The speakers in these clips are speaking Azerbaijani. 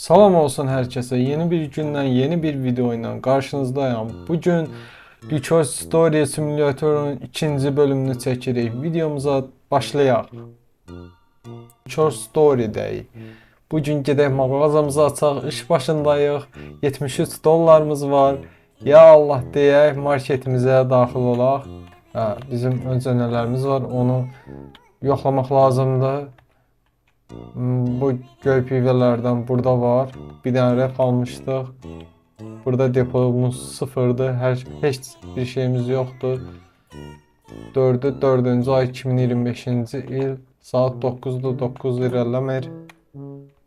Salam olsun herkese. Yeni bir günden yeni bir video ile karşınızdayım. Bugün Lichess Story Simulator'un ikinci bölümünü çekirik. Videomuza başlayaq. Lichess Story'dəyik. Bugün gedək mağazamızı açaq. İş başındayıq. 73 dollarımız var. Ya Allah deyək, marketimizə daxil olaq. Bizim öncə nələrimiz var, onu yoxlamaq lazımdır. Bu göy pivələrdən burada var. Bir dənə ref almışdıq. Burada depomuz sıfırdır. Heç bir şeyimiz yoxdur. 4-cü ay 2025-ci il saat 9-da 9 irəliləmir.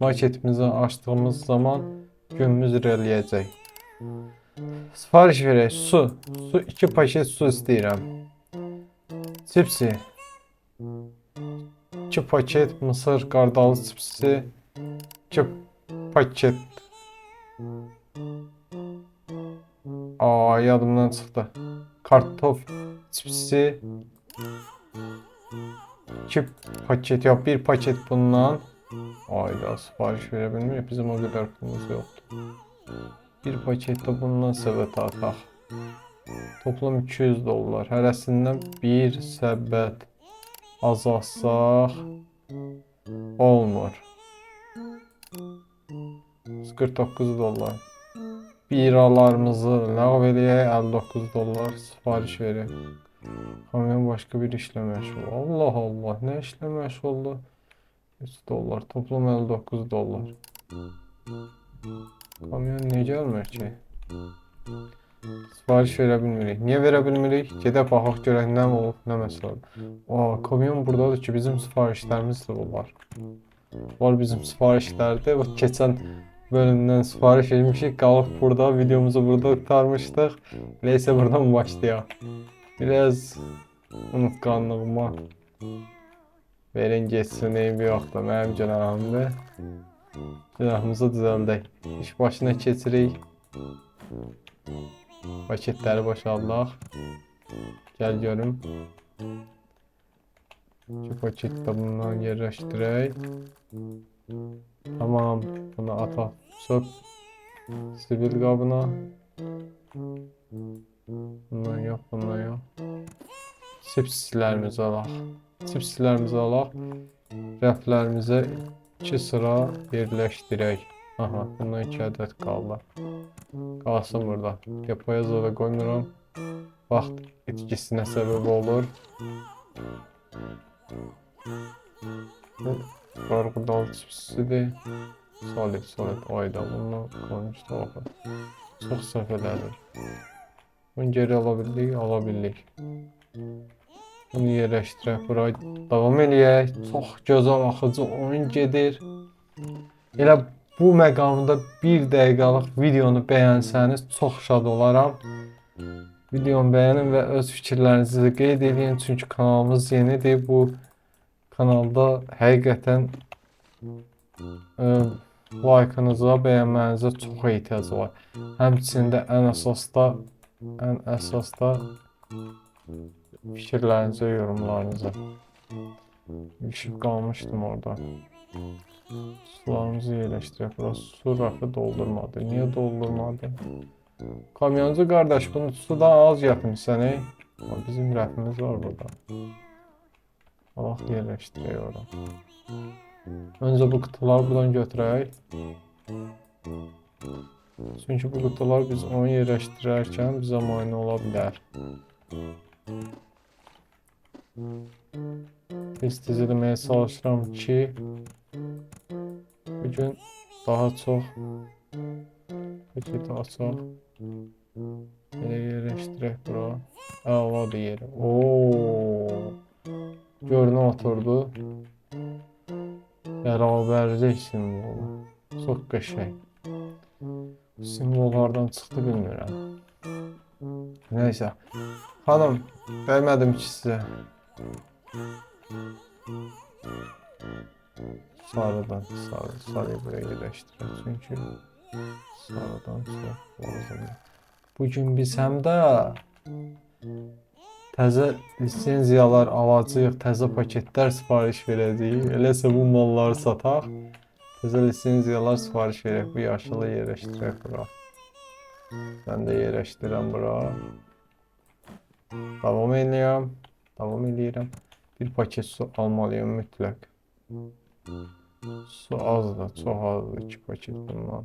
Marketimizi açdığımız zaman günümüz irəliyəcək. Sifariş verək. Su 2 paket su istəyirəm. Cipsi 2 paket mısır qardalı cipsi, 2 paket. Yadımdan çıxdı. Kartof cipsi, 2 paket, ya 1 paket bundan. Ayda sipariş verə bilmirik, bizim o qədər pulumuz yoxdur. 1 paket də bundan səbət ataq. Toplam 200 dollar. Hərəsindən 1 səbət azalsaq olmur. 49 dollar. Biralarımızı ləğv eləyək, 59 dollar sifariş verək. Kamyon başqa bir işlə məşğul. Allah Allah, nə işlə məşğuldur? 3 dollar, toplam 59 dollar. Kamyon niyə gəlmir ki? Sipariş verə bilmirik. Niyə verə bilmirik? Gedək baxaq görək nə olub, nə məsələdir. Kamyon buradadır ki, bizim sifarişlərimiz də var. Var bizim sifarişlərdir. Keçən bölümdən sifariş etmişik. Qalıb burada, videomuzu burada tutarmışdıq. Neyse buradan başlayaq. Biraz unutqanlığıma verin geçsin, eybi yoxdur. Mənim günahımdır. Günahımızı düzəldək. İş başına keçirik. Paketləri boşaldaq. Gəl görüm. 2 paket də bundan yerləşdirək. Tamam, bunu ataq. Çöp sivil qabına. Bundan yox, bundan yox. Sipslərimizi alaq. Sipslərimizi alaq. Rəflərimizə 2 sıra yerləşdirək. Aha, bundan 2 ədəd qaldı. Qalsın burada. Depoya zada qoymuram. Vaxt etkisinə səbəb olur. Qarğıdal cipsidir. Solid. Ayda bunu koymuşdu oxu. Çox səhv elədik. Bunu geri ala bildik. Bunu yerləşdirək. Buraya davam eləyək. Çox gözəl axıcı oyun gedir. Elə bu məqamda 1 dəqiqəlik videonu bəyənsəniz çox şad olaram. Videonu bəyənin və öz fikirlərinizi qeyd edin. Çünki kanalımız yenidir. Bu kanalda həqiqətən like'ınıza, bəyənmənizə çox ehtiyac var. Həmçində ən əsas da fikirlərinizə, yorumlarınıza. İşib qalmışdım orada. Sularımızı yerləşdirək. Burası su rafı doldurmadı. Niyə doldurmadı? Kamyoncu qardaş, bunu sudan az gətirmişsən, ey. Bizim rəfimiz var burada. Allah yerləşdirək ora. Öncə bu qutuları buradan götürək. Çünki bu qutular biz onu yerləşdirərkən bizə mane ola bilər. Tez eləməyə çalışıram ki, bugün daha çox paketi açaq. Elə yerləşdirək bura. Əladır yeri. Görünə oturdu. Bərabərlik simvolu. Çox qəşəng. Simvollardan çıxdı bilmirəm. Neysə. Xanım, bəymədim ki sizə. Sarıyı buraya yerləşdirək. Çünki sarıdan çox lazımdır. Bugün biz həm də təzə lisenziyalar alacağıq, təzə paketlər sifariş verəcəyik. Eləsə bu malları sataq. Təzə lisenziyalar sifariş verək. Bu yaşılı yerləşdirək bura. Mən də yerləşdirəm bura. Davam edirəm. Davam edirəm. Bir paket su almalıyım mütləq. Su azdır, çox azdır. 2 paket bundan.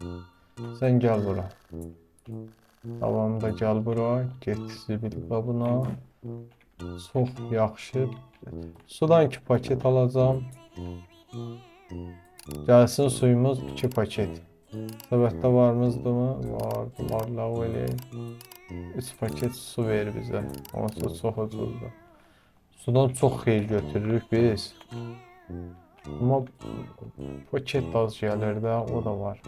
Sən gəl bura. Davamda gəl bura. Get zibil qabına. Çox yaxşı. Sudan 2 paket alacağım. Gəlsin suyumuz 2 paket. Səbətdə varımızdırmı? Vardı. Var, ləğv eləyək. 3 paket su ver bizə. Onsuz çox ucuzdur. Sudan çox xeyir götürürük biz. Amma paket az gəlir də, o da var.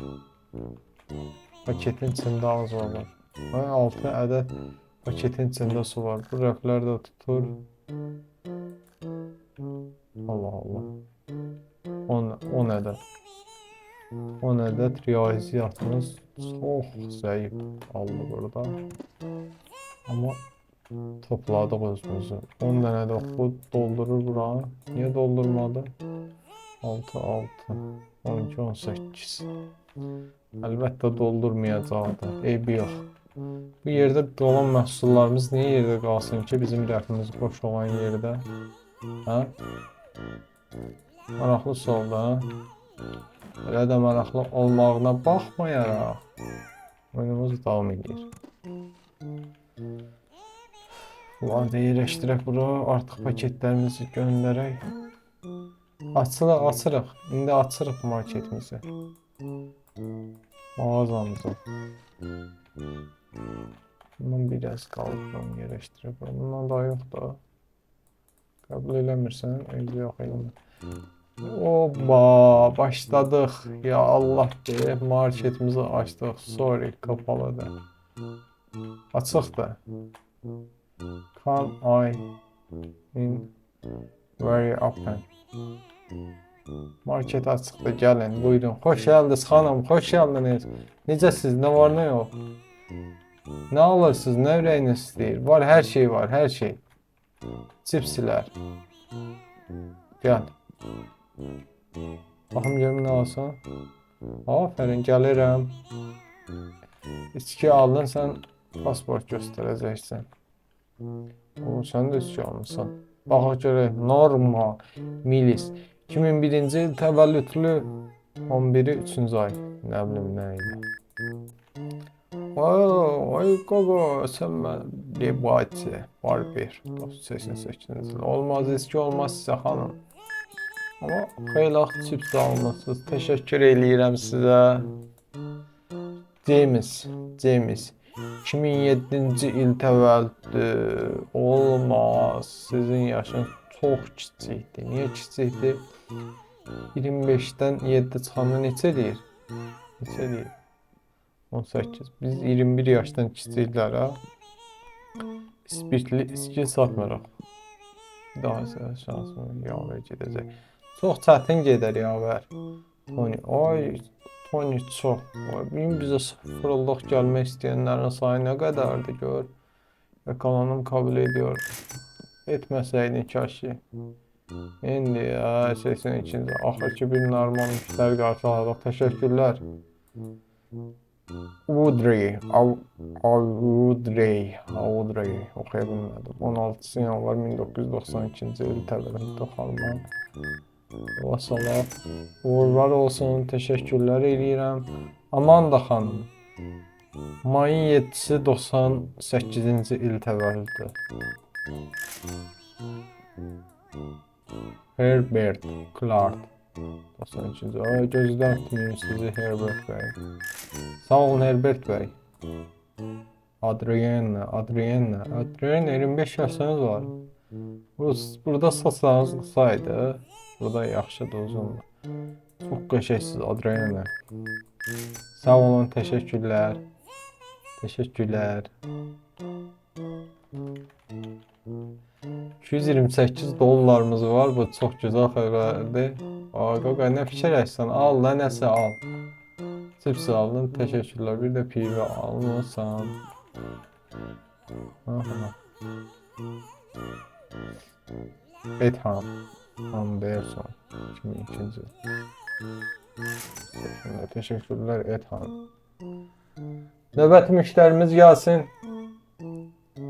Paketin içində az olur. 6 ədəd paketin içində su var. Bu rəflər də tutur. Allah Allah. 10 ədəd. 10 ədəd riyaziyyatımız çox zəif aldı burada. Amma topladıq özümüzü. 10 dənə də bu doldurur bura. Niyə doldurmadı? 6, 6, 12, 18. Əlbəttə doldurmayacaqdı. Eybi yox. Bu yerdə qalan məhsullarımız niyə yerdə qalsın ki, bizim rəfimiz boş olan yerdə? Hə? Maraqlı sualda, elə də maraqlı olmağına baxmayaraq oyunumuz davam edir. Bunları da yerləşdirək bura, artıq paketlərimizi göndərək. Açırıq, indi açırıq marketimizi. Mağazamızı. Bundan biraz qalıb, bunu yerləşdirək bura. Bundan daha yox da. Qəbul eləmirsən, eybi yox eləmə. Oba, başladıq. Ya Allah deyib marketimizi açdıq. Sorry, kapalıdır. Açıq da. Can I in very open? Market açıqdır, gəlin, buyurun. Xoş gəldiniz xanım, xoş gəldiniz. Necəsiz, nə var, nə yox? Nə alırsınız, nə ürəyiniz istəyir? Var, hər şey var, hər şey. Cipslər. Gəl. Baxım görüm nə alsan. Aferin, gəlirəm. İçki aldın, sən pasport göstərəcəksən. Sən də içki almışsan. Baxaq görək, Norma Milis. 2001-ci il təvəllüdlü 11-i 3-cü ay. Nə bilim, nə idi. Ay qaqa, sən mən debati var bir. 88-ci il. Olmaz, eski olmaz sizə xanım. Amma xeyli chips almışsınız. Təşəkkür eləyirəm sizə. James. 2007-ci il təvəllüdlü. Olmaz. Sizin yaşınız çox kiçikdir. Niyə kiçikdir? 25-dən 7 çıxanda neçə deyir? Neçə deyir? 18. Biz 21 yaşdan kiçiklər ha. Spirtli içki satmırıq. Daha şansımız yavər gedəcək. Çox çətin gedər yavər. Tony, ay Tony çox. Benim bizə sıfırlıq gəlmək istəyənlərin sayı nə qədərdir gör. Ekonomim kabul ediyor. Etməsəydin kaşı. İndi ya 82-ci. Axır ki bir normal müştəri qarşıladıq. Təşəkkürlər. Audrey. Oxuya bilmədim. 16 yanvar 1992-ci il təvəllüdlü xanıma. Vassalam. Uğurlar olsun. Təşəkkürlər eləyirəm. Amanda xanım. Mayın 7-si 98-ci il təvəllüdlü. Herbert Clark. 93-cü. Ay, gözdən öptüm sizi Herbert bəy. Sağ olun Herbert bəy. Adrienne 25 yaşınız var. Burada saçlarınız qısaydı. Burada yaxşıdır, uzundur. Çox qəşəngsiniz Adrienne. Sağ olun, təşəkkürlər. 228 dollarımız var. Bu çox gözəl xəbərdir. Qaqa, nə fikirləşsən? Al da, nəsə al. Cips aldın, təşəkkürlər. Bir də pivi almısan. Betham Anderson 2002-ci. Teşekkürler Ethan. Növbəti müştərimiz gəlsin.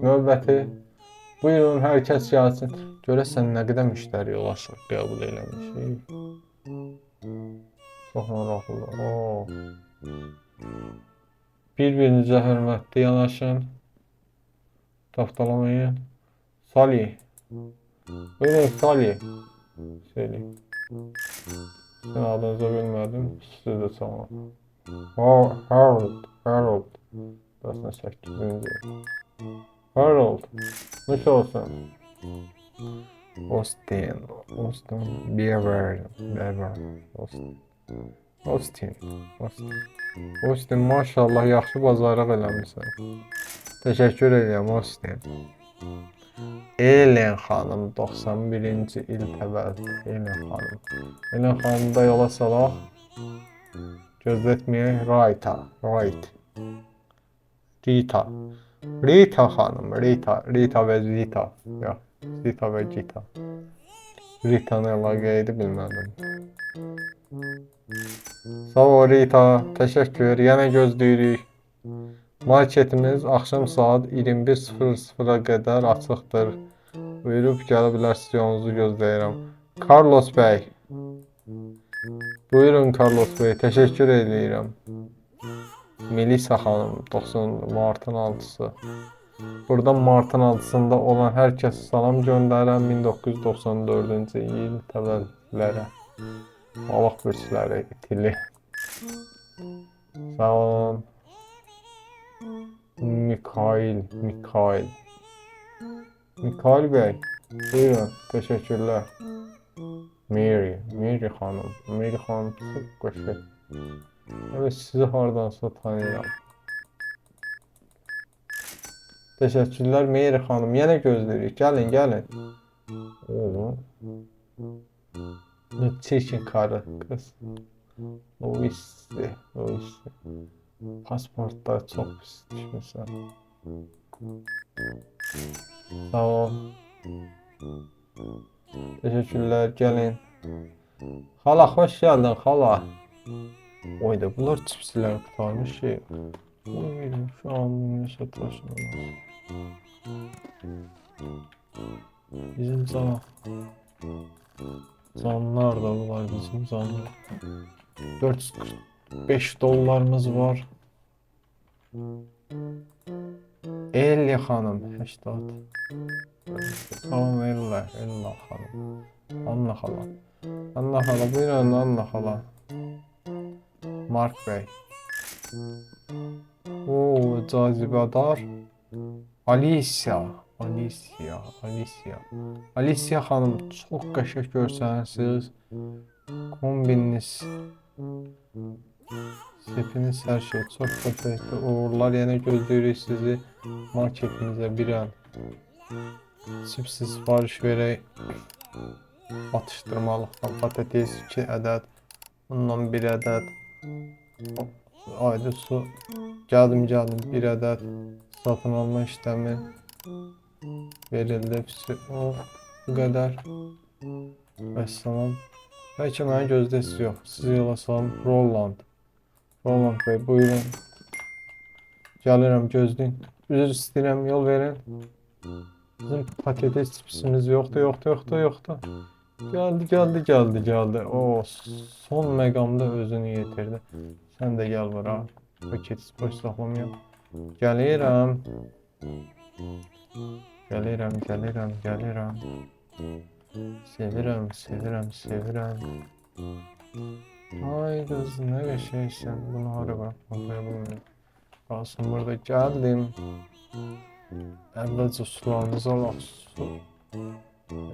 Növbəti. Buyurun, hər kəs gəlsin. Görəsən nə qədər müştəri ulaşıq qəbul eləmişik. Çox maraqlı. Bir-birinizə hörmətli yanaşın. Taftalamayın. Salih. Buyurun Salih. Salih. Sizin adınızı bilmədim. Siz də sağ Harold. 98-ci. Harold. Nuş olsun. Austin. Beaver. Austin maşallah yaxşı bazarlıq eləmişsən. Təşəkkür edirəm Austin. Elen xanım 91-ci il təvəllüdlü Elen xanım. Elen xanımı da yola salaq. Gözlətməyək. Rita xanım. Rita və Zita. Yox. Zita və Gita. Rita'nı əlaqə edib bilmədim. Sağ ol Rita. Təşəkkür. Yenə gözləyirik. Marketimiz axşam saat 21:00-a qədər açıqdır. Buyurub gələ bilərsiniz, yolunuzu gözləyirəm. Carlos bəy. Buyurun Carlos bəy, təşəkkür edirəm. Melisa xanım, 90 martın 6-sı. Burada martın 6-sında olan hər kəsə salam göndərirəm. 1994-cü il təvəllüdlərə. Balıq bürsləri itili. Sağ olun. Mikail bəy. Buyurun, təşəkkürlər. Mary xanım. Mary xanım çox qəşəng. Evet, sizi hardansa tanıyıram. Təşəkkürlər Mary xanım. Yenə gözləyirik. Gəlin. Oğlum. Ne çirkin karı qız. Louise. Pasportlar çox pis düşmüsən. Sağ ol. Teşekkürlər, gəlin. Xala, xoş gəldin, xala. Oyda, bunlar çipsilər tutarmış şey. Şu an neşə taşınamaz. Bizim canlar da var, bizim canlar. 445 dollarımız var. Elli xanım, 80. Tamam Ella xanım. Anna xala, buyurun Anna xala. Mark bəy. Cazibədar. Alicia xanım, çox qəşəng görsənirsiniz. Kombininiz. Sepiniz hər şey çox qəşəngdir. Uğurlar, yenə gözləyirik sizi. Marketimizə bir əl. Çipsiz sipariş verək. Atışdırmalıqdan patates 2 ədəd. Bundan 1 ədəd. Aydı su. Gəldim. 1 ədəd. Satın alma işləmi verildi. Bu qədər. Vəssalam. Bəlkə məni gözləsiz yox. Sizi yola salam. Roland bəy, buyurun. Gəlirəm, gözləyin. Üzr istəyirəm, yol verin. Bizim patates çipsimiz yoxdur. Gəldi. Son məqamda özünü yetirdi. Sən də gəl bura. Paketi boş saxlamayam. Gəlirəm. Sevirəm. Ay qız, nə qəşəngsən. Bunu hara baxmaya bilmirəm. Qalsın burada, gəldim. Əvvəlcə sularımızı alaq.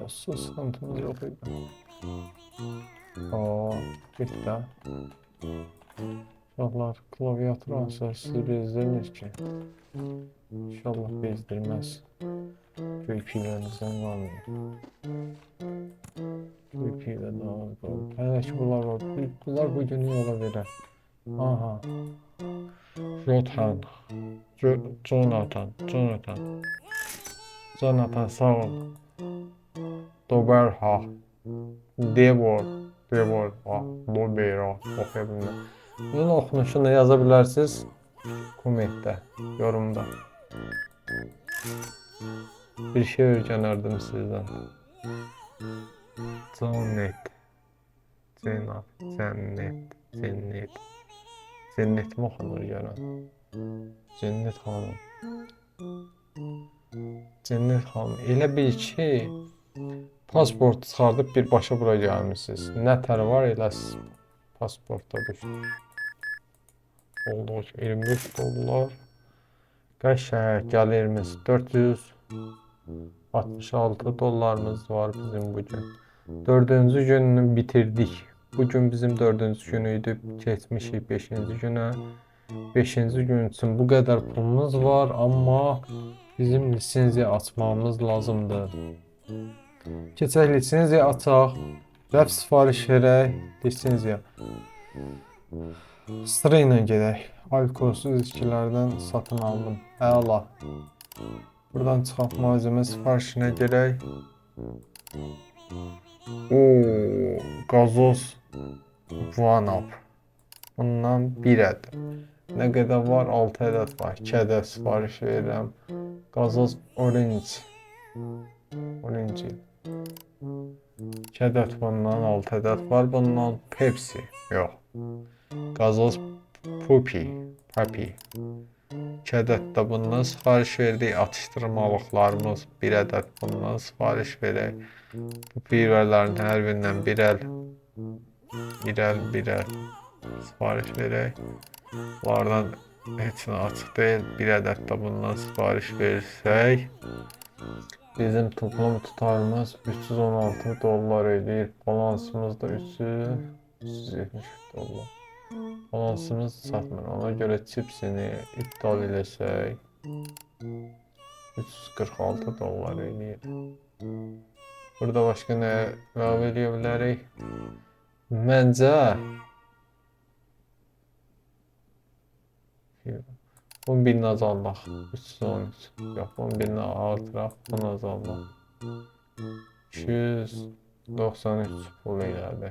Su sıxıntımız yox idi. Get də. Uşaqlar, klaviatur ansızsız bezdirmir ki. İnşallah bezdirməz. Göy piylərinizdən qalmıyor. Göy piylə daha qalmıyor. Hələ ki bunlar var. Bunlar bu günü yola verər. Aha. Jonathan sağ ol. Doberha. Devor. Trevor, Lobera, oxuya bilmirəm. Bunun oxunuşunu yaza bilərsiniz kommentdə, yorumda. Bir şey öyrənərdim sizdən. Cennet. Cennet mi oxunur görən? Cennet xanım. Cennet xanım. Elə bil ki, pasport çıxardıb birbaşa bura gəlmişsiniz. Nə tər var elə pasportda düşdü. Oldu 25 dollar. Qəşəng gəlirimiz 466 dollarımız var bizim bugün. Dördüncü gününü bitirdik. Bugün bizim dördüncü günüydü. Keçmişik 5-ci günə. 5-ci gün üçün bu qədər pulumuz var, amma bizim lisenziya açmamız lazımdır. Keçək lisenziya açaq. Rəf sifariş verək. Lisenziya. Sıra ilə gedək. Alkolsuz içkilərdən satın aldım. Əla. Buradan çıxaq malzemə sifarişinə gedək. Qazoz Vanap. Bundan bir ədəd. Nə qədər var? 6 ədəd var. 2 ədəd sifariş verirəm. Qazoz Orange. 2 ədəd bundan, 6 ədəd var. Bundan Pepsi. Yox. Qazoz Puppy. 2 ədəd də bundan sifariş verdik. Atışdırmalıqlarımız 1 ədəd bundan sifariş verək. Bu pivələrin hər birindən bir əl sifariş verək. Bunlardan heç nə açıq deyil. 1 ədəd də bundan sifariş verirsək, bizim toplam tutarımız 316 dollar edir. Balansımız da 370 dollar. Balansımız çatmır. Ona görə çipsini iptal eləsək 346 dollar edir. Burada başqa nə əlavə edə bilərik? Məncə bunun birini azaldaq. 313. Yox, bunun birini artıraq. Bunu azaldaq. 293 pul elədi.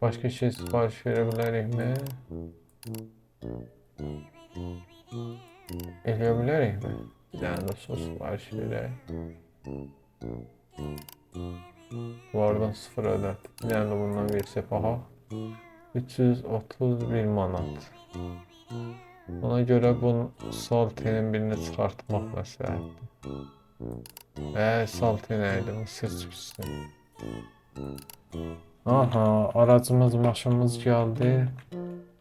Başqa şey sifariş verə bilərikmi? Eləyə bilərikmi? Bir dənə də sos sifariş verək. Bunlardan 0 ədəd. Bir dənə də bundan versək baxaq. 331 manat. Ona görə bunun saltinin birini çıxartmaq məsləhətdir. Saltin nəydi? Mısır çipsi. Aha, aracımız, maşınımız gəldi.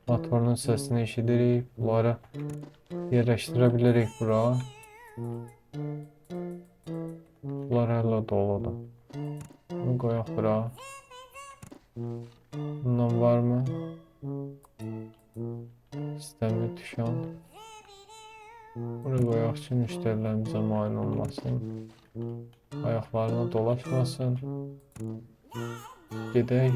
Motorunun səsini eşidirik. Bunları yerləşdirə bilirik bura. Bunlar hələ doludur. Bunu qoyaq bura. Bundan varmı? İstəmir düşən. Bunu qoyaq ki, müştərilərimizə mane olmasın. Ayaqlarına dolaşmasın. Gedək.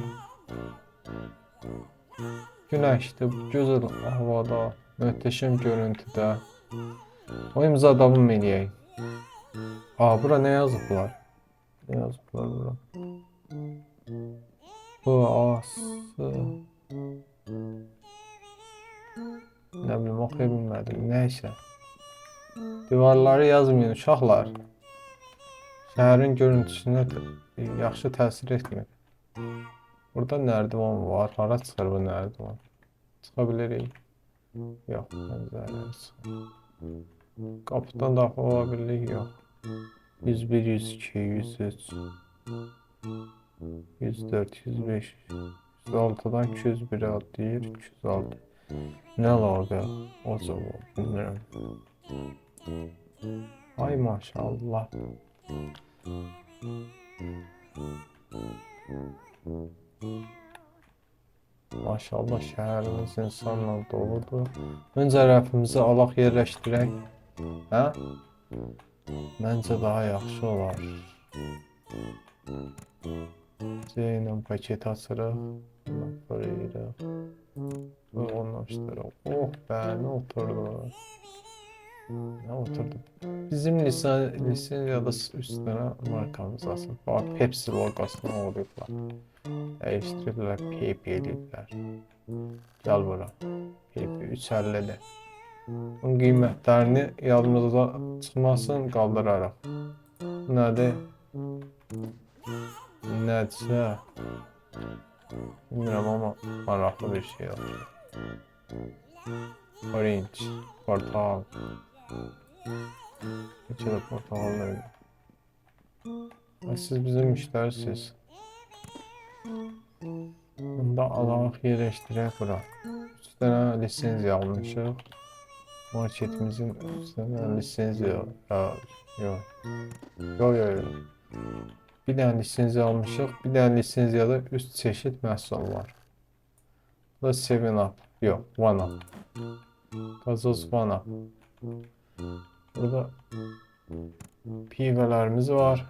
Günəşdə, gözəl havada, möhtəşəm görüntüdə. O imza davam eləyək. Bura nə yazıblar? Nə yazıblar bura? B-A-S. Nə bilim, oxuya bilmədim. Nəysə. Divarları yazmayın uşaqlar. Şəhərin görüntüsünə yaxşı təsir etmir. Burada nərdivan var. Hara çıxır bu nərdivan? Çıxa bilirik. Yox, pəncərəyə çıxır. Qapıdan daxil ola bilirik, yox. 101, 102, 103, 104, 105, 106-dan 201 adlayır, 206. Nə əlaqə? O cavab, bilmirəm. Ay maşallah. Maşallah şəhərimiz insanla doludur. Öncə rəfimizi alaq yerləşdirək. Hə? Məncə daha yaxşı olar. Zeynə paket açırıq. Burayırıq. Uyğunlaşdırıq. Oh bə, nə oturdu? Nə oturdu? Bizim lisenziyada üstünə markamız asılıb. Bax, Pepsi loqosunu olublar. Dəyişdiriblər, PayP eləyiblər. Gəl bura. PayP 3.50-dir. Bunun qiymətlərini yadımızda çıxmasın, qaldıraraq. Nədir? Nədirsə, bilmirəm, amma maraqlı bir şey oldu. Orange, portal. İçədə portalları. Siz bizim müştərisiniz. Bunda alaq yerləşdirək bura. 3 dənə lisenziya almışıq. Marketimizin üstünə lisenziya yox. Bir dənə lisenziya almışıq. Bir dənə lisenziyada 3 çeşid məhsul var. Bu da 7-Up. Yox, 1-Up. Gazoz 1-Up. Burada pivələrimiz var.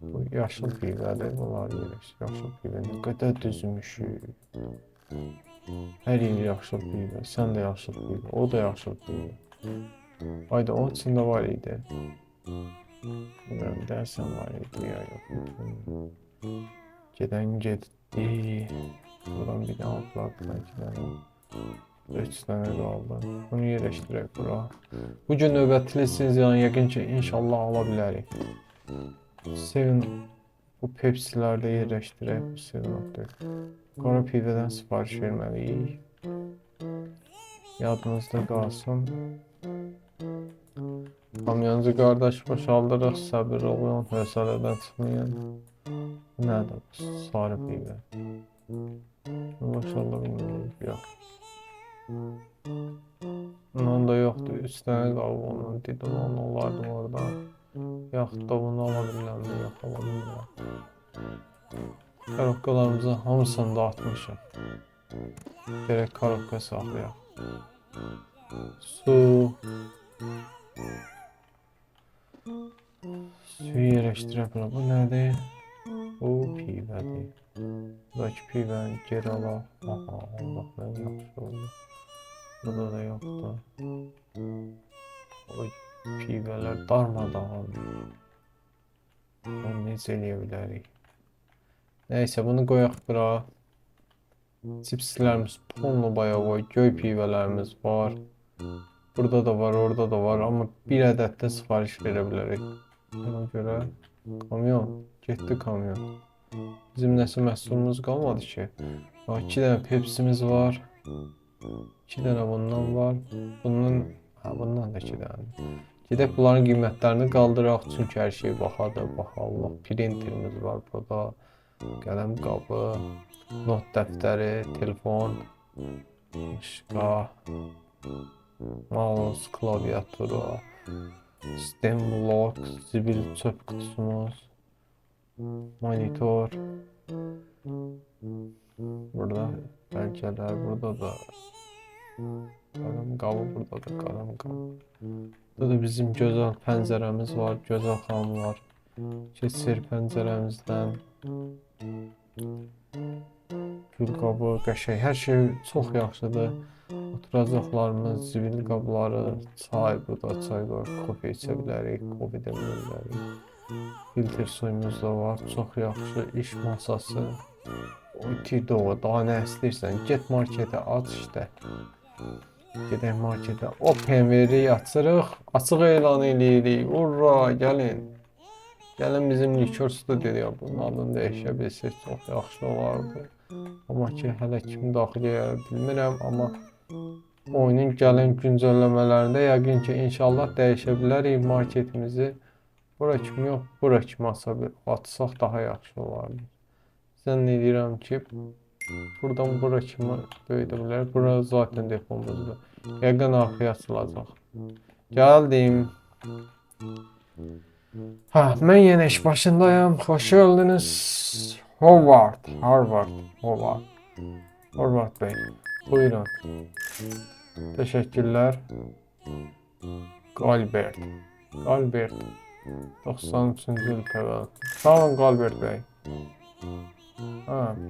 Bu yaşıl pivədir. Bunlar yerləşir. Yaşıl pivə nə qədər düzmüşük. Hər yer yaşıl pivə. Sən də yaşıl pivə. O da yaşıl pivə. Ayda onun içində var idi. Bilmirəm, dərsən var idi ya yox. Gedən getdi. Buradan bir dənə aldılar. Belki də 3 dənə qaldı. Bunu yerləşdirək bura. Bugün növbəti lisenziyanı yəqin ki, inşallah ala bilərik. 7 bu Pepsi'lərdə yerləşdirək. Bu 7-Up'dır. Qara pivədən sifariş verməliyik. Yadınızda qalsın. Kamyoncu qardaş boşaldırıq, səbir olun, hövsələdən çıxmayın. Nədir bu? Sarı pivə. Boşaldır bilmirik, yox. Bunun da yoxdur, 3 dənə qalıb onun. Dedim, onu olardım orada. Yaxud da bunu ala bilirəm, yox ala bilmirəm. Karobkalarımızın hamısını da atmışım. Gerək karobka saxlayaq. Su. Suyu yerləşdirək bura. Bu nədir? Bu pivədir. Buradakı pivəni geri alaq. Aha, Allah, nə yaxşı oldu. Burada da yoxdur. O pivələr darmadağın. Onu necə eləyə bilərik? Nəysə, bunu qoyaq bura. Chipslərimiz tonlu bayağı var. Göy pivələrimiz var. Burada da var, orada da var. Amma bir ədəd də sifariş verə bilərik. Ona görə kamyon. Getdi kamyon. Bizim nəsə məhsulumuz qalmadı ki. 2 dənə Pepsi'miz var. 2 dənə bundan var. Bundan da 2 dənə. Gedək bunların qiymətlərini qaldıraq. Çünki hər şey bahadır. Bahalıq. Printerimiz var burada. Qələm qabı. Not dəftəri. Telefon. Mışqa. Mouse. Klaviatura. Stem blok. Zibil çöp kutusumuz. Monitor. Burada bəlkələr. Burada da qələm qabı. Burada da qələm qabı. Burada da bizim gözəl pəncərəmiz var. Gözəl xanım var. Keçir pəncərəmizdən. Gül qabı, qəşəng. Hər şey çox yaxşıdır. Oturacaqlarımız, zibil qabları, çay, burada çay var. Kofe içə bilərik, kofe deməyə bilərik. Filtr suyumuz da var. Çox yaxşı iş masası. Otido, daha nə istəyirsən? Get marketə aç işte. Gedək marketə. OpenVR-i açırıq. Açıq elan eləyirik. Urra, gəlin. Gəlin bizim Likör Studio. Bunun adını dəyişə bilsək çox yaxşı olardı. Amma ki, hələ kim daxil edə bilmirəm. Amma oyunun gələn güncəlləmələrində yəqin ki, inşallah dəyişə bilərik marketimizi. Bura kimi yox, bura kimi atsaq daha yaxşı olardı. Zənn edirəm ki, buradan bura kimi böyüdə bilər. Bura zaten depomuzdur. Yəqin arxaya açılacaq. Gəldim. Mən yenə iş başındayım. Xoş gəldiniz. Howard Bey. Buyurun. Təşəkkürlər. Qalbert. 93-cü il təvəllüd. Sağ olun Qalbert Bey.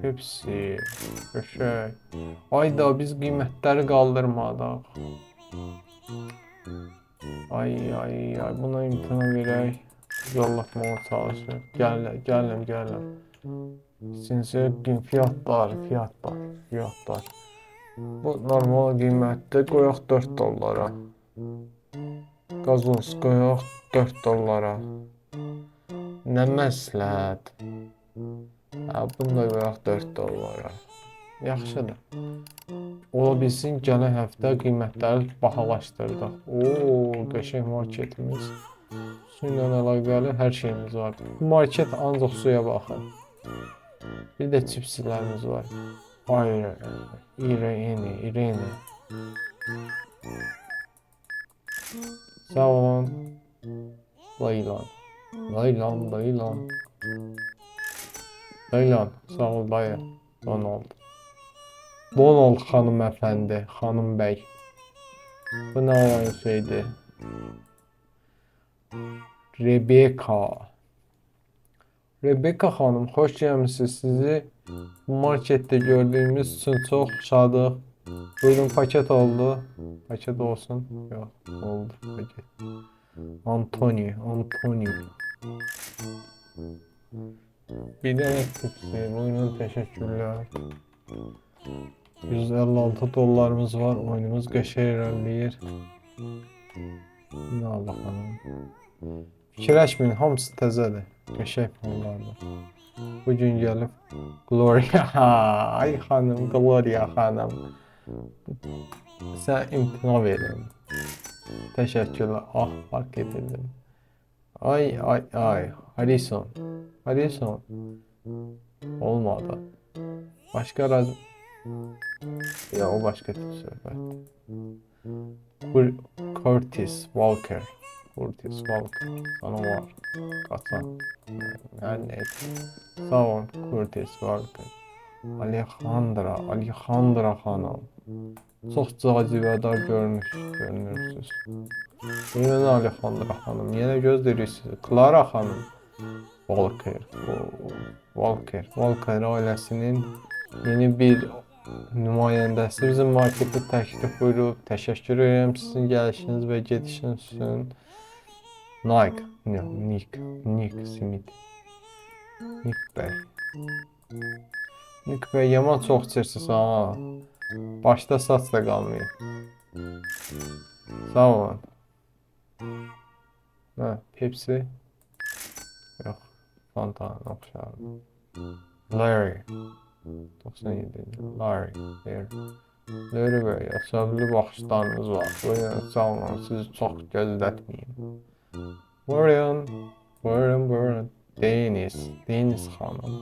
Pepsi. Qəşəng. Ayda biz qiymətləri qaldırmadıq. Ay, buna imtina verək. Yollatmağa çalışır. Gələm. İkinci fiyatlar. Bu normal qiymətdə qoyaq 4 dollara. Qazoz qoyaq 4 dollara. Nə məsləhət? Bunu da qoyaq 4 dollara. Yaxşıdır. Ola bilsin gələn həftə qiymətləri bahalaşdırdıq. Qəşəng marketimiz. Su ilə əlaqəli hər şeyimiz var. Bu market ancaq suya baxır. Bir də çipslərimiz var. İrene. Sağ olun. Laylan. Sağ ol dayı. Donald hanımefendi, hanım bey. Bu ne olan şeydi? Rebecca hanım, hoş gəlmisiniz. Sizi bu markette gördüğümüz için çok şadıq. Buyurun, paket oldu. Paket olsun. Yok, oldu paket. Anthony. Bir de tipsi. Buyurun, teşekkürler. 156 dolarımız var. Oyunumuz qəşəng irəliləyir. Ne Allah hanım. Fikirləşməyin, hamısı təzədir. Qəşəng oyunlardır. Bugün gəlib Gloria. Ay xanım, Gloria xanım. Sən imtina verin. Təşəkkürlər. Fark edildim. Ay. Harrison. Olmadı. Başka razı... Ya o başka tip söhbət. Curtis Walker. Sana var. Qaçan. Hər neyse. Sağ ol Curtis Walker. Alejandra xanım. Çox cazibədar görünürsünüz. Yine Alejandra xanım. Yenə gözləyirsiniz. Clara xanım. Walker ailəsinin yeni bir nümayəndəsi bizim markete təklif buyurub. Təşəkkür edirəm sizin gəlişiniz və gedişiniz üçün. Nick Smith. Nick Bey yaman çox içirsiniz ha. Başda saç da qalmayıb. Sağ olun. Pepsi. Yox. Fanta oxşar. Larry. 97. Larry Bey, əsəbli baxışlarınız var. Buyurun, sağ olun, sizi çox gözlətməyim. Buyurun. Deniz xanım.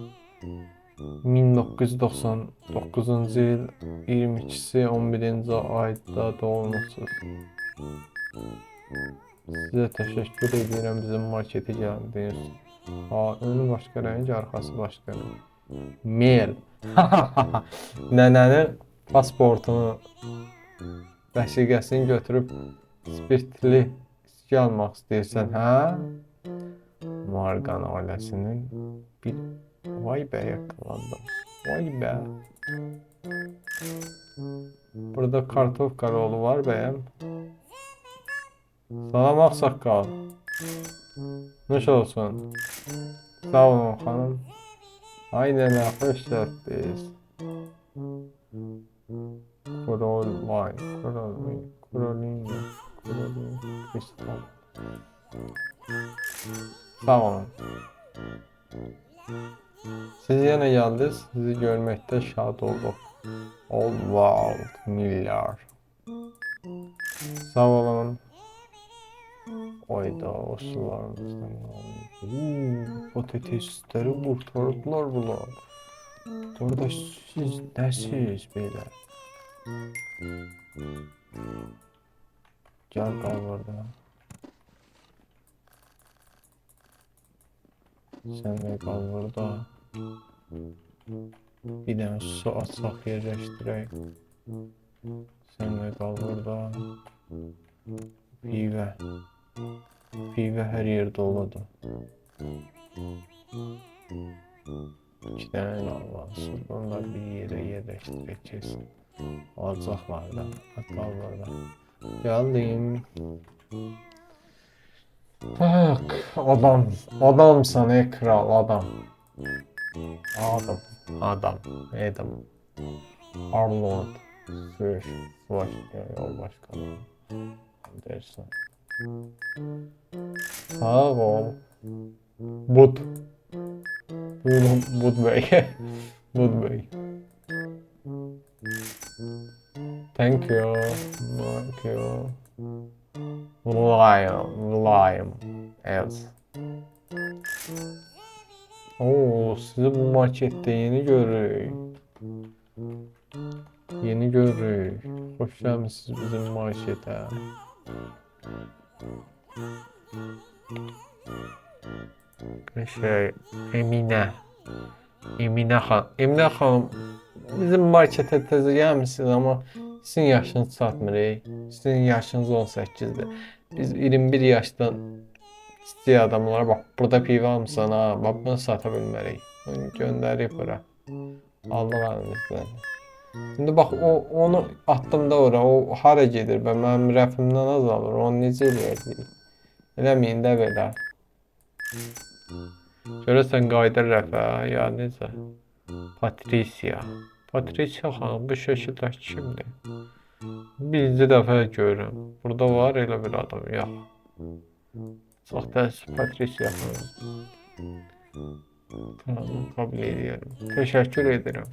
1999-cu il 22-si 11-ci ayda doğulmuşsunuz. Sizə təşəkkür edirəm bizim markete gəldiniz. Önü başqa rəng, arxası başqa rəng. Mel. Nənənin pasportunu, vəsiqəsini götürüb spirtli içki almaq istəyirsən, hə? Morgan ailəsinin bir... Vay be, yakalandım. Vay be. Burada kartof rolu var bəyəm. Salam ağsaqqal. Nuş olsun. Sağ olun xanım. Ay nənə, xoş gəldiniz. Carolina Kristal. Sağ olun. Siz yenə gəldiniz. Sizi görməkdə şad olduq. Oswald Miller. Sağ olun. Oyda o sularımızdan qalmayıb. Patatesləri qurtarıblar bunlar. Orada siz nəsiz belə? Gəl qal burada. Sən də qal burada. Bir dənə su açaq yerləşdirək. Sən də qal burada. Pivə hər yerdə oladı. 2 dənə qalmasın. Bunlar bir yerə yerləşdirək kesin. Alacaqlar da. Qal burada. Gəldim. Bak, adamsan kral adam. Adam. Adam. Adam. Arnold. Sür. Savaş. Yol başkanı. Anderson. Sağ ol. Bud. Buyurun Bud Bey. Bud Bey. Thank you. Thank you. Lion. Evet. Oo, sizi bu markette yeni görürük. Yeni görürük. Hoş gelmişsiniz bizim markete. Şey, Emine. Emine xanım, bizim markete təzə gəlmişsiniz, amma sizin yaşınız çatmır. Sizin yaşınız 18-dir. Biz 21 yaşdan kiçik adamlar, bax, burada pivə almısan ha, bax, bunu sata bilmərik. Onu göndərib bura. Allah əlinizdən. Şimdi bax, onu attım da ora, o hara gedir və mənim rəfimdən azalır, onu necə eləyəcəyik? Eləməyin də belə. Görəsən qayıdır rəfə, ya necə? Patricia. Patricia xanım bu şəkildəki kimdir? Birinci dəfə görürəm. Burada var elə bir adam, yox. Çox təəssüf Patricia xanım. Tamam, kabul ediyorum. Teşekkür ederim.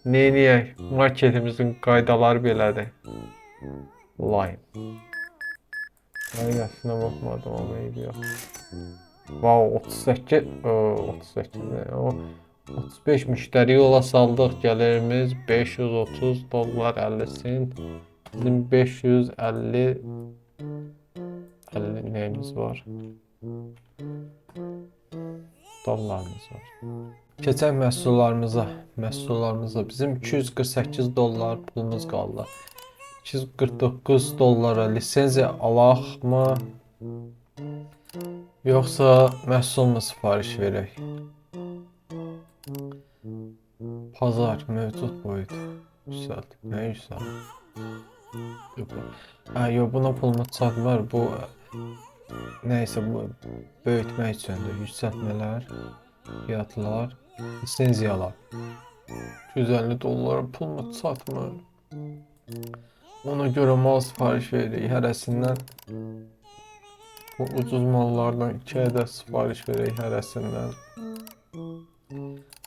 Neyniyək? Marketimizin qaydaları belədir. Lime. Ay, yaşına baxmadım ama iyi yox. Wow, 38 ne? O 35 müştəri yola saldıq. Gəlirimiz 530 dollar 50 sent. Bizim 550 neyimiz var? Dollarımız var. Keçək məhsullarımıza. Bizim 248 dollar pulumuz qaldı. 249 dollara lisenziya alaq mı? Yoxsa məhsul mu sifariş verək? Pazar mövcud boyut. Yüksəlt. Nə yüksəlt? Yox, buna pulumuz çatmır. Bu nəysə, bu böyütmək üçündür. Yüksəltmələr, fiyatlar, lisenziyalar. 250 dollara pulumuz çatmır. Ona görə mal sifariş veririk. Hərəsindən bu ucuz mallardan 2 ədəd sifariş verək hərəsindən.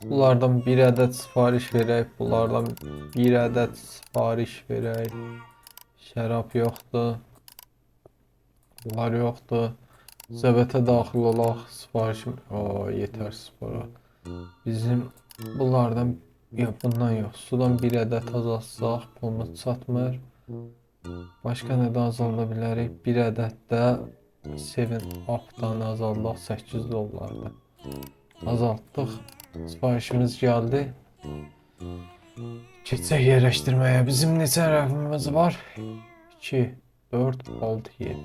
Bunlardan 1 ədəd sifariş verək. Bunlardan 1 ədəd sifariş verək. Şərab yoxdur. Bunlar yoxdur. Zəbətə daxil olaq. Sifarişim yetərsiz para. Bizim bunlardan yox, bundan yox. Sudan 1 ədəd azaltsaq pulumuz çatmır. Başqa nədən azalda bilərik? 1 ədəd də 7-Up-dan azaldıq 8 dollardır. Azaltdıq. Sifarişimiz gəldi. Keçək yerləşdirməyə. Bizim neçə rəqəmimiz var? 2, 4, 6, 7.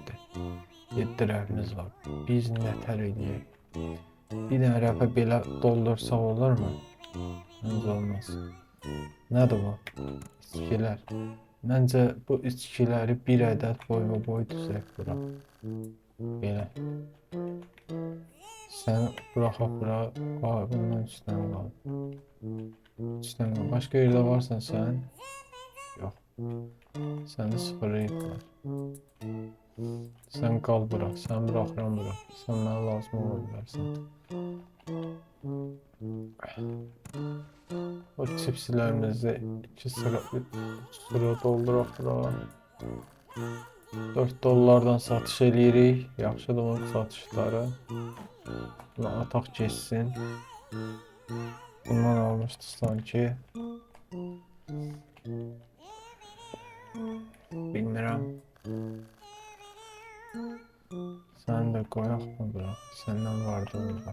7 rəqəmimiz var. Biz nətər edəyik? Bir dənə rəqə belə doldursaq olurmu? Məncə olmaz. Nədir bu? İçkilər. Məncə bu içkiləri 1 ədəd boy düzək bura. Belə. Sən buraxaq bura. Bundan üstdən qal. Üstdən qal. Başqa yerdə varsan sən? Yox. Səni sıfırlayıblar. Sən qal bura. Sən buraxıram bura. Sən mənə lazım ola bilərsən. O çipsilərimizi 2 sıra dolduraq bura. 4 dollardan satış eləyirik. Yaxşıdır onun satışları. Buna ataq geçsin. Bundan almışdı sanki. Bilmirəm. Sən də qoyaq mı bura? Səndən vardı orada.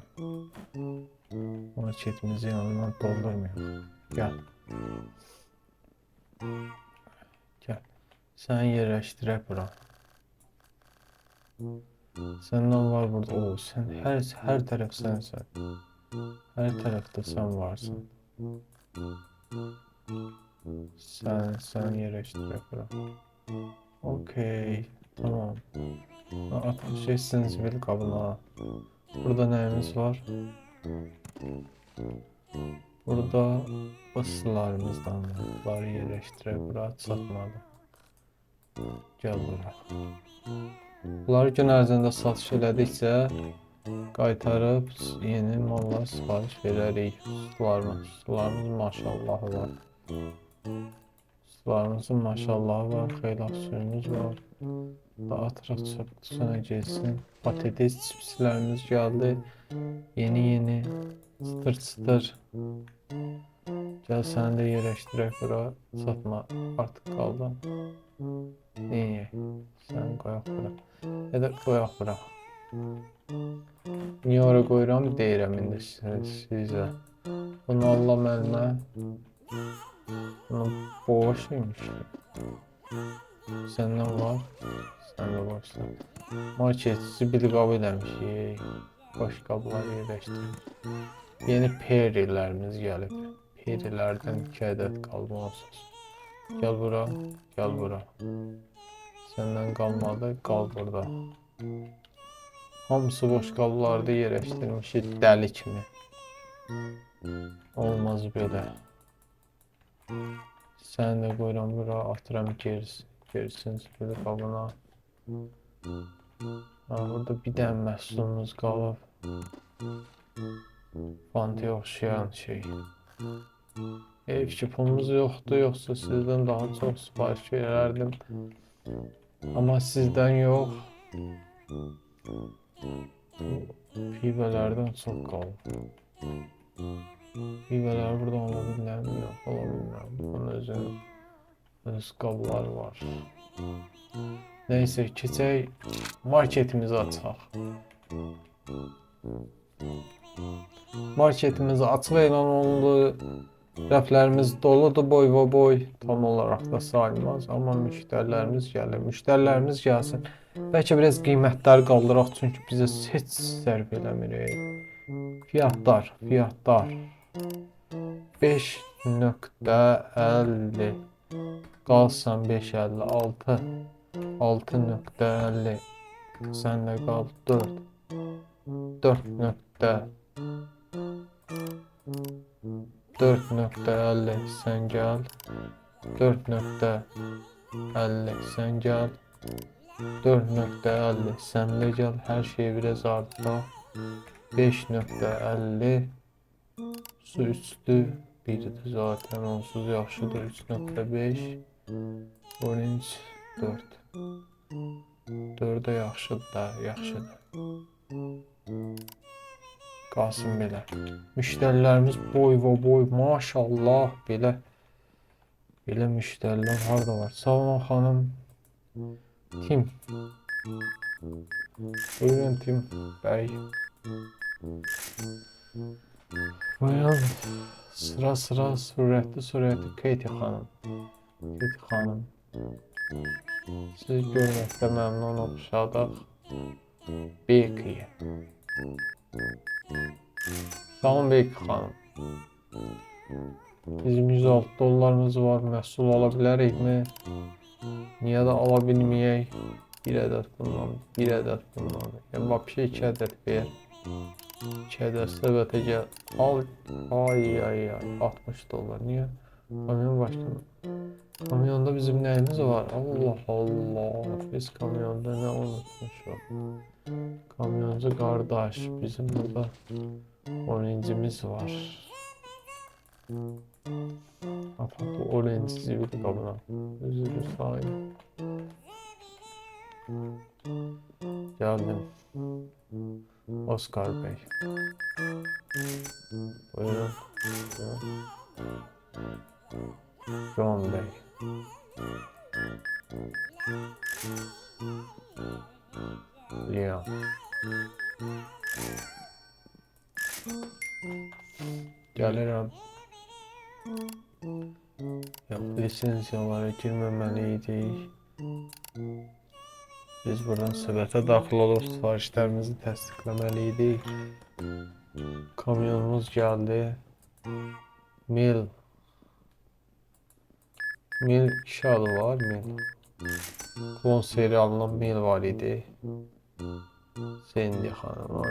Marketimizi yanından doldurmayaq. Gəl. Gəl. Səni yerləşdirək bura. Səndən var burada. O, sən hər tərəf sənsən. Hər tərəfdə sən varsan. Sən yerləşdirək bura. Okey. Tamam. Atmış etsin zibil qabına. Burada nəyimiz var? Burada ısılarımızdan bunları yerleştirerek bura çatmadı. Gel bura. Bunları gün ərzində satış elədikcə qaytarıb yeni mallar sipariş verərik. Sularımız maşallahı var. Sularımızın maşallahı var. Xeyli suyumuz var. Daha atraf sonra gelsin. Patates çipslərimiz gəldi. Yeni çıtır çıtır. Gel səni də yerləşdirək bura. Satma artıq qaldı. Niye? Sen qoyaq bura. Ya da qoyaq bura. Niye ora qoyuram deyirəm indi sizə. Bunu Allah mənimə. Bunu boş imiş. Səndən var. Sən də varsan. Marketçi bir qabı eləmişik. Boş qablar yerləşdirik. Yeni perilərimiz gəlib. Perilərdən 2 ədəd qalmalısınız. Gel bura, gel bura. Senden qalmadı, qal burada. Hamısı boş qablarda yerləşdirmişik dəli kimi. Olmaz belə. Sən də qoyuram bura, atıram gerisiniz belə qabına. Burada bir dənə məhsulumuz qalıb. Fantiya oxşayan şey. Ki pulumuz yoxdur, yoxsa sizdən daha çox sipariş verərdim. Amma sizdən yox. Pivələrdən çox qalıb. Pivələr burada ola bilirəm, yox, ola bilmirəm. Bunun öz qabları var. Neyse, keçək marketimizi açaq. Marketimizi açıq elan olundu. Rəflərimiz doludur boy. Tam olaraq da sayılmaz. Amma müştərilərimiz gəlir. Müştərilərimiz gəlsin. Bəlkə biraz qiymətləri qaldıraq. Çünki bizə heç sərf eləmirik. Fiyatlar. 5.50 qalsan 5.56 6.50 sən də qal 4.50 sən gəl 4.50 sən gəl 4.50 sən də gəl hər şey biraz artıq 5.50 su üstü biridir zaten onsuz yaxşıdır 3.5 orange 4'e yaxşıdır da yaxşıdır qalsın belə müştərilərimiz boy maşallah belə müştərilər harda var sağ olun xanım Tim buyurun Tim bəy buyurun sıra sürətli Katie xanım siz görməkdə məmnun oluşadaq Beki'ye sağ olun Beki xanım bizim $106 var məhsul ala bilərikmi niyə də ala bilməyək bir ədəd bundan yəni vapşe 2 ədəd ver 2 ədəd səbətə gəl al ay $60 niyə kamyon başkanı kamyonda bizim nəyimiz var Allah biz kamyonda nə unutmuşuq kamyoncu qardaş bizim burada orange'imiz var bu orange zivil qabına üzülü sayın geldim Oscar Bey buyurun John Bey Leon gəlirəm lisenziyalara girməməliydik biz buradan səbətə daxil olub sifarişlərimizi təsdiqləməliydik kamyonumuz gəldi Mil 2 adı var Klon serialından Mil var idi Cindy xanım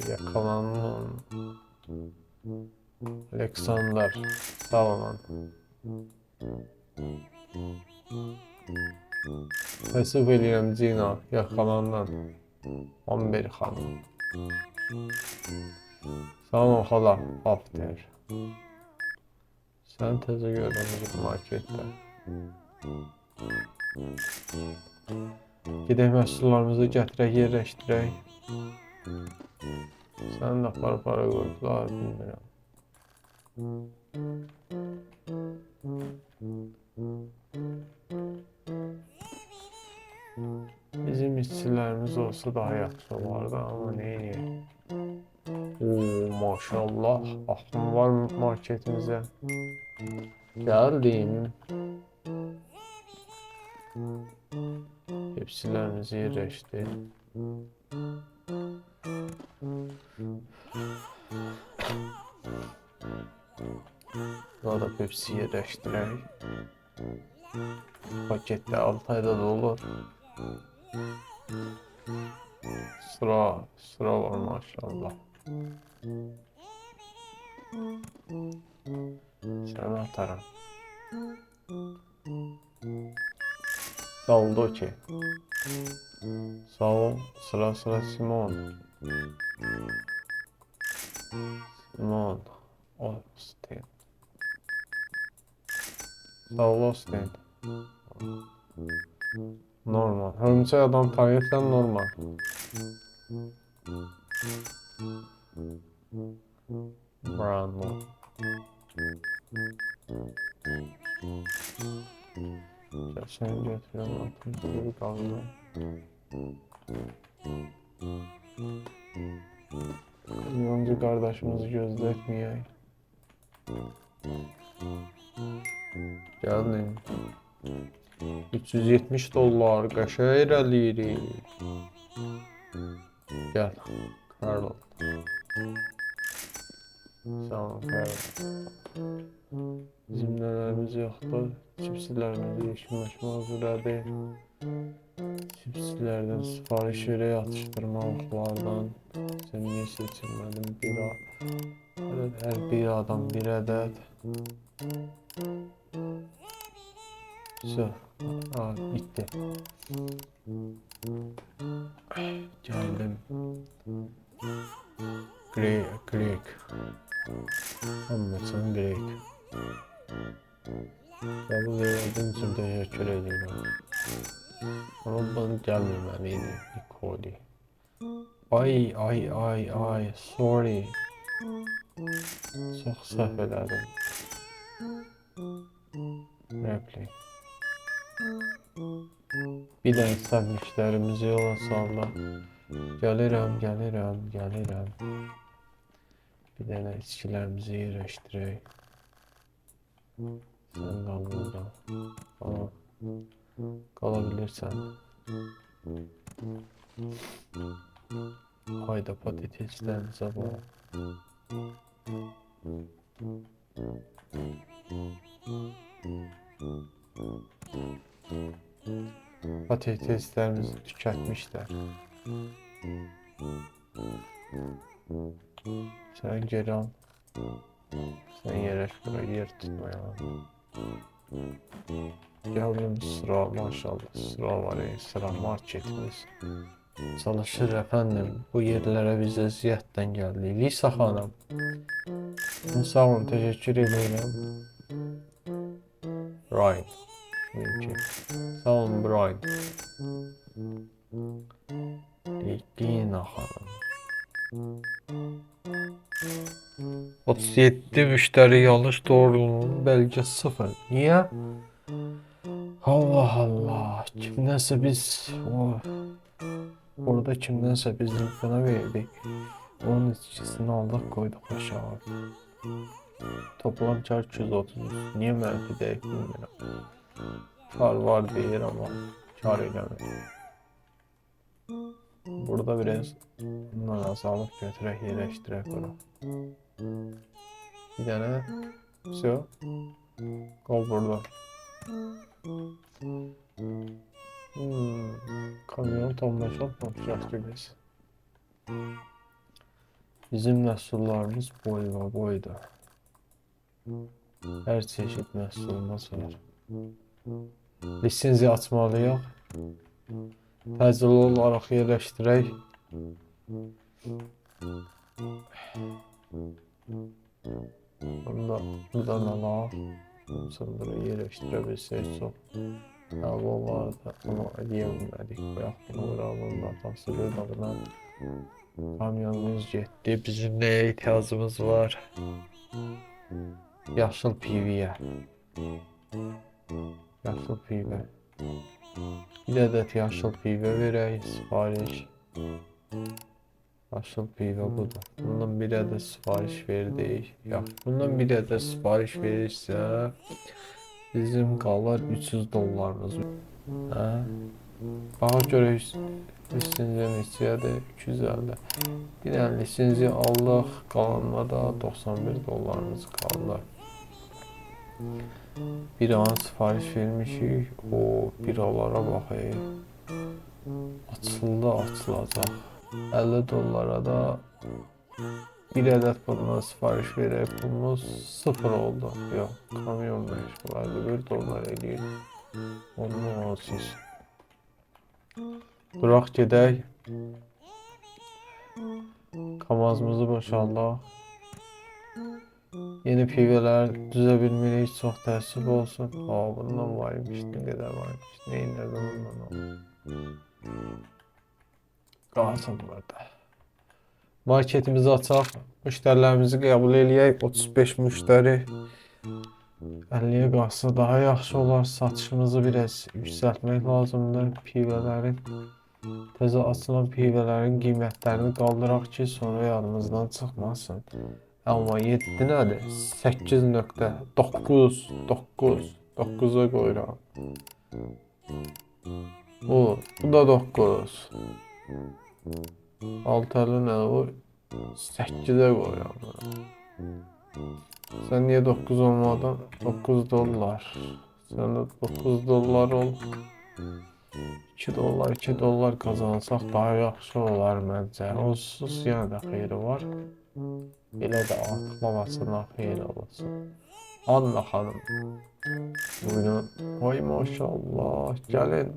yakalandım Alexander. Sağ olun. Təəssüf edirəm Cina. Yaxalandan. 11 xanım. Sağ olun xala. After. Sən təzə görürəm marketdə. Gedək məhsullarımızı gətirək, yerləşdirək. Sən də para qoydular, bilmirəm. Bizim işçilərimiz olsa daha yaxşı olardı, amma neyini? Oo, maşallah, axım var marketimizə. Gəldim. Hepsilərimizi yerləşdir. Burada Pepsi yerləşdirək. Paketdə 6 ayda da olur. Sıra var maşallah. Səni atarım. Sağ ol Doki. Sağ ol. Sıra Simon. Austin. Sağ ol Austin. Normal. Hörümçək adam tanıyırsan normal. Brandon. Seni götürəm atım. Bir qalma. Kamyoncu qardaşımızı gözlətməyək. Gəldim. $370 qəşəng irəliyirik. Gəl, Karl. Sağ olun, Karl. Bizim nələrimiz yoxdur. Çipsilərimizi yeşilləşmə hazırladır. Çipsilərdən sifariş verək atışdırmalıqlardan. Sən niyə seçilmədin? Hər bir adam bir ədəd. Bitti. Geldim. Greg. Anlatsan Greg. Kabul verdiğin için teşekkür ederim. Ama bana gelmemeliydi Nicole. Ay, sorry. Çok səhv elədim. Replik. Bir də səhvliklərimizi yola saldı. Gəlirəm. Bir dənə içkilərimizi yerləşdirək. Sən qal burada. Qala bilirsən. Hayda patateslərimizə bax. Patateslərimizi tükətmişlər. Sən geri al. Sən yerləşdirə, yer tutmayalım. Gəldim sıra, maşallah sıra var, sıra marketimiz. Çalışır efendim, bu yerlərə biz əziyyətdən gəldik. Lisa xanım. Sağ olun, teşekkür ederim. Right. Sağ olun Brian. Lina xanım. 37 müşteri yanlış doğruluğunun belki 0. Niye? Allah. Kimdense biz orada kimdense biz linkana verdik. Onun içkisini aldık koyduk aşağı. Toplam kar 230. Niye mənfi deyik bilmirəm. Kar var deyir ama kar eləmir. Burada biraz bundan asalıq götürək, yerləşdirək bura. Bir dənə. Все. Qal burada. Kamyon tam boşaltmamışıq ki biz. Bizim məhsullarımız boyda. Hər çeşid məhsulumuz var. Lisenziya açmalıyıq. Təcili olaraq yerləşdirək. Buradan alaq. Sonra yerləşdirə bilsək çox əla olardı. Amma eləyə bayaq bunun datası qırdağına kamyonumuz getdi. Bizim nəyə ihtiyacımız var? Yaşıl piviyə. Yaşıl pivə. Bir ədəd yaşıl pivə verək, sipariş. Yaşıl pivə budur. Bundan bir ədəd sipariş verdik. Bundan bir ədəd sipariş verirsə bizim qalır $300. Baxa görə lisenziya neçədir? 250. Bir dənə lisenziya aldıq, qalanla da $91 qaldı. Bir an sipariş vermişik, o biralara baxayım. Açılacaq. $50 da bir ədəd bundan sipariş verək, pulumuz 0 oldu. Yox, kamyon məşğul $51 eləyir. Onu alsız. Duraq gedək. Kamazımızı boşaldaq. Yeni pivələr düzə bilmirik, çox təəssüf olsun. Bundan varmış, nə qədər varmış. Neynədən bundan olur? Qalsın burada. Marketimizi açaq. Müştərilərimizi qəbul eləyək. 35 müştəri. 50'ye qalsa daha yaxşı olar. Satışımızı biraz yüksəltmək lazımdır. Pivələrin, təzə açılan pivələrin qiymətlərini qaldıraq ki, sonra yadımızdan çıxmasın. Amma 7 nədir? 8.9 qoyuram. Bu da 9. 6.50 nədir bu? 8'e qoyuram. Sen niye 9 olmadan $9? Sen de $9 ol. $2 qazansaq daha yaxşı olar məncə. Onsuz yenə də xeyri var. Elə də atlamasına xeyri olsun. Anna xanım. Buyurun. Ay maşallah. Gəlin.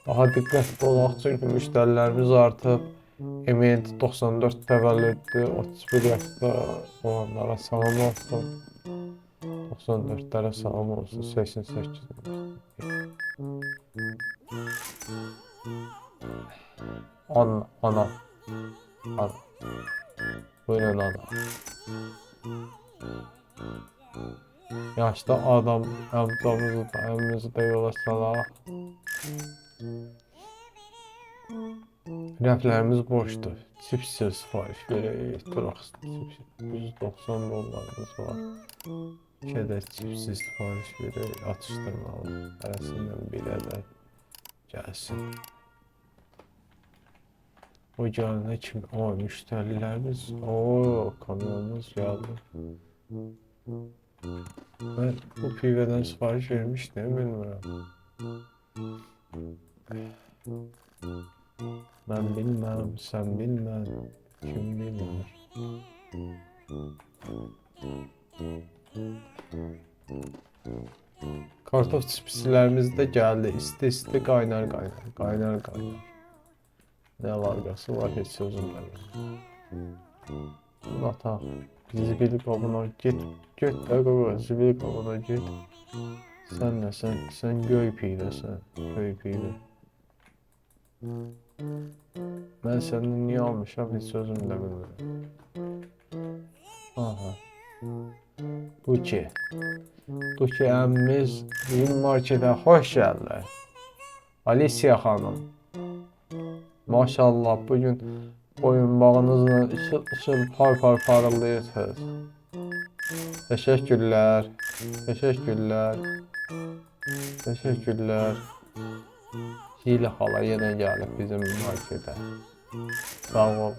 Daha diqqətli olaq çünki müştərilərimiz artıb. Emin 94 təvəllüddü, 31 yaşda olanlara salam olsun. 94'lere salam olsun, 88. Ana. Buyurun ana. Yaşda adam, evimizi de yola salaq. Rəflərimiz boşdur. Çipsiz sipariş verək. Duraq çipsiz. $190 var. Kədə çipsiz sipariş verək. Atışdırmalı. Arasından bir ədəd gəlsin. O gələnə kimi. Müştərilərimiz. Kamyonumuz gəldi. Ben bu pivədən sipariş vermişdim, bilmirəm. Ben bilmem, sen bilmem, kim bilir. Kartof çipsilərimiz də gəldi. İsti qaynar. Nə varqası var, heç sözüm var. Bunu ataq. Zibil qabına git də qoy, zibil qabına git. Sən nə, sən göy pivəsən, göy pivə. Ben seni niye almışam hiç sözüm de bilmiyorum. Aha. Duki əmmimiz bizim markete hoş geldi. Alicia xanım. Maşallah bugün boyunbağınızla ışıl parıldayırsınız. Teşekkürler. Hile hala yenə gəlib bizim markete. Sağ ol.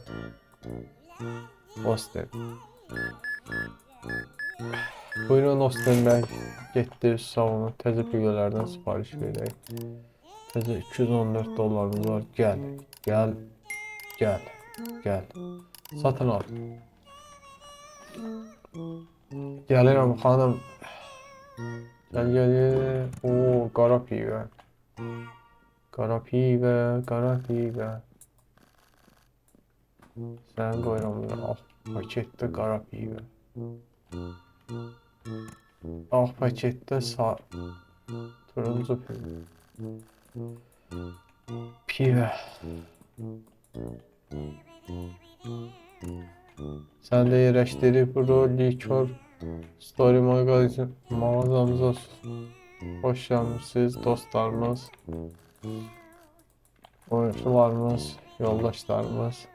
Osten. Buyurun Osten bəy. Getdi salona təzə pivələrdən sipariş verək. Təzə $214 var. Gəl. Gel. Satın al. Gelirim hanım. Gel gel. Oo, qara pivə. Qara pivə, qara pivə. Sən qoyuram buna. Ah, paketdə qara pivə. Ah, paketdə turuncu pivə. Sən də yerləşdirib bu likör story mağazamıza hoş gəlmişsiniz dostlarımız, oyuncularımız, yoldaşlarımız.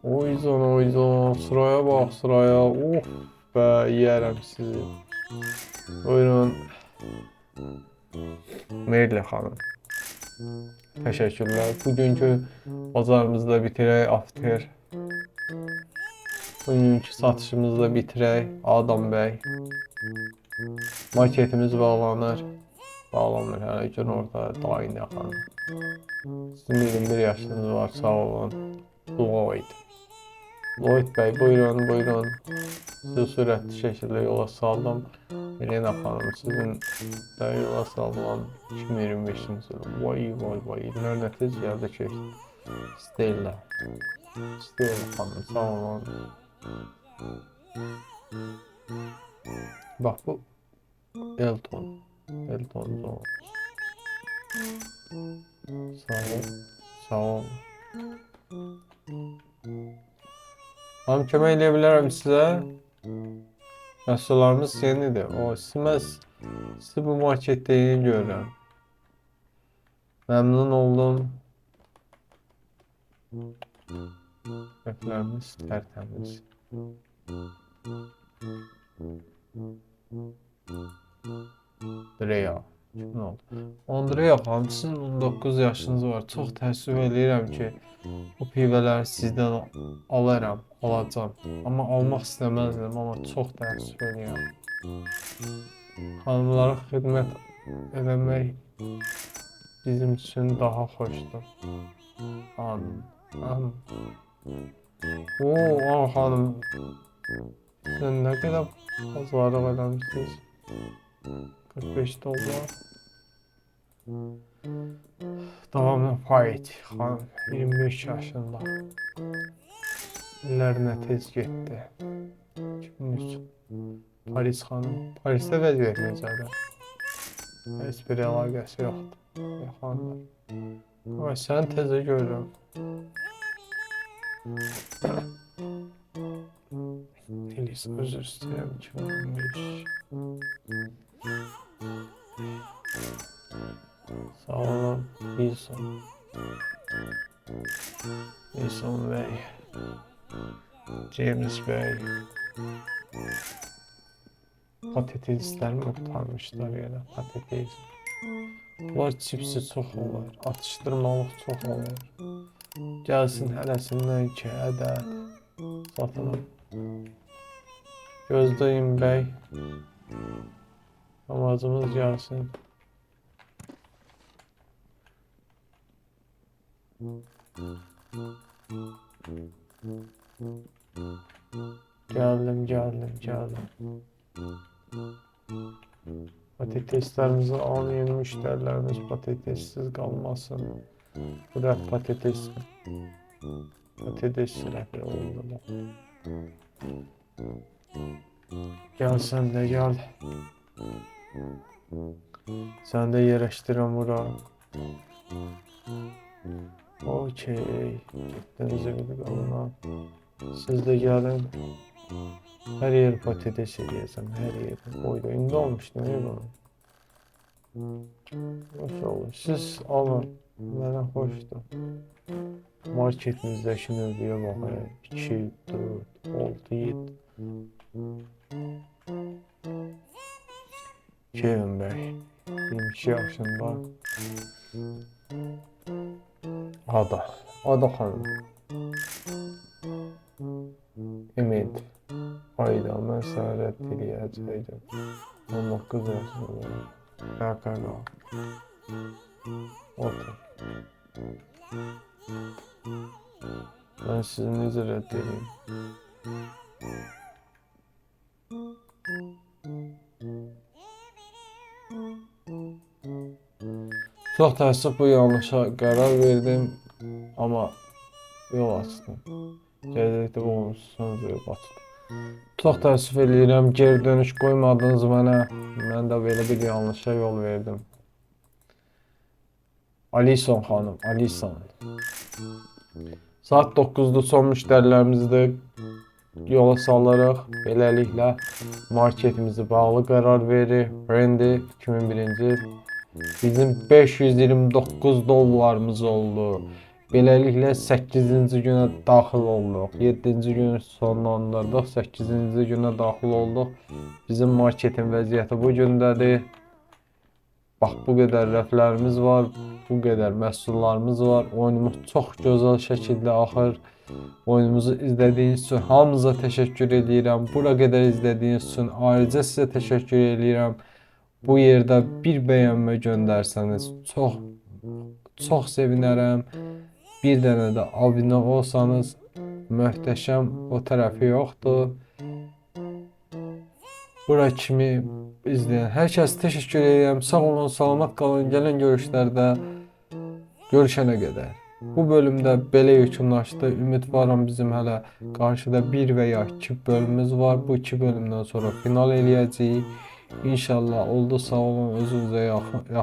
Oyzon, sıraya bax, sıraya. Of be, yiyərəm sizi. Buyurun. Merli xanım. Təşəkkürlər. Bugünkü bazarımızda bitirək, after. Bugünkü satışımızda bitirək, Adam bəy. Marketimiz bağlanır. Bağlanır, hələ gün orada daim yaxanır. Sizin 21 yaşınız var, sağ olun. Lloyd. Lloyd bəy, buyurun, buyurun. Sizi sürətli şəkildə yola saldım. Elena xanım, sizin də yola salınan 2025-ci il. Vay, vay, vay. İllər nə tez gəldi ki? Stella. Stella xanım, sağ olun. Bax bu Elton. Elton John. Sağ ol. Sağ ol. Hanım, kömək edə bilərəm sizə. Məhsullarımız yenidir. Sizi bu marketdə yeni görürəm. Məmnun oldum. Rəflərimiz tərtəmiz. Andrea. Kimin oldu? Andrea xanım, sizin 19 yaşınız var. Çox təəssüf edirəm ki, bu pivələri sizdən alacam. Amma almaq istəməzdim, amma çox təəssüf edirəm. Xanımlara xidmət eləmək bizim üçün daha xoşdur. Oo, xanım, sən nə qədər bazarlıq eləmişsiniz? 45 dollar. Davamlı Fight xanım, 25 yaşında. İllər nə tez getdi. 2003. Paris xanım. Parisdə vəziyyət necədir? Heç bir əlaqəsi yoxdur. Xanım. Ay, sən təzə görürəm. Elis, özür istəyirəm, 2015. Sağ olun, Wilson. Wilson bəy. James bəy. Patateslərimi qurtarmışlar yenə, patates. Bunlar çipsi çox olur, atışdırmalıq çox olur. Gəlsin hələsindən 2 ədəd satılır. Gözləyin bəy. Amacımız gəlsin. Gəldim. Patateslərimizi alın, yeni müştərilərimiz patatessiz qalmasın. Bu da patates rəfi oldu. Gəl, sən də gəl. Sən də yerləşdirəm bura. Okey. Getdiniz evini qalına. Siz də gəlin. Hər yer patates eləyəcəm, hər yer. Boyda indi olmuşdu, nə bunu? Hoş olur. Siz alın. Mənə xoşdur. Marketimizdəki növbəyə baxayım. 2, 4, 6, 7. Kevin bəy. 22 yaşında. Ada xanım. Ümid. Ayda mən sənə rədd eləyəcəkdim. 19 yaşında. Qaqaqa. Otur. Ben sizi necə rədd edeyim? Çox təəssüf bu yanlışa qərar verdim, amma yol açdım. Gələcəkdə bu onsuz yol açdım. Çox təəssüf eləyirəm, geri dönüş qoymadınız mənə. Mən də belə bir yanlışa yol verdim. Alison xanım, Alison. Saat 9-dur, son müştərilərimizi yola salırıq. Beləliklə marketimizi bağlı qərar verir. Randy 2001-ci il. Bizim 529 dollarımız oldu. Beləliklə 8-ci günə daxil olduq. 7-ci günü sonlandırdıq, 8-ci günə daxil olduq. Bizim marketin vəziyyəti bu gündədir. Bax, bu qədər rəflərimiz var, bu qədər məhsullarımız var. Oyunumuz çox gözəl şəkildə axır. Oyunumuzu izlədiyiniz üçün hamınıza təşəkkür edirəm. Bura qədər izlədiyiniz üçün ayrıca sizə təşəkkür edirəm. Bu yerdə bir bəyənmə göndərsəniz çox sevinərəm. Bir dənə də abunə olsanız möhtəşəm, o tərəfi yoxdur. Bura kimi izləyən hər kəsə təşəkkür edirəm. Sağ olun, salamat qalın. Gələn görüşlərdə görüşənə qədər. Bu bölümdə belə yekunlaşdı. Ümidvaram bizim hələ qarşıda 1 və ya 2 bölümümüz var. Bu 2 bölümdən sonra final eləyəcəyik. İnşallah oldu. Sağ olun, özünüzə yaxşı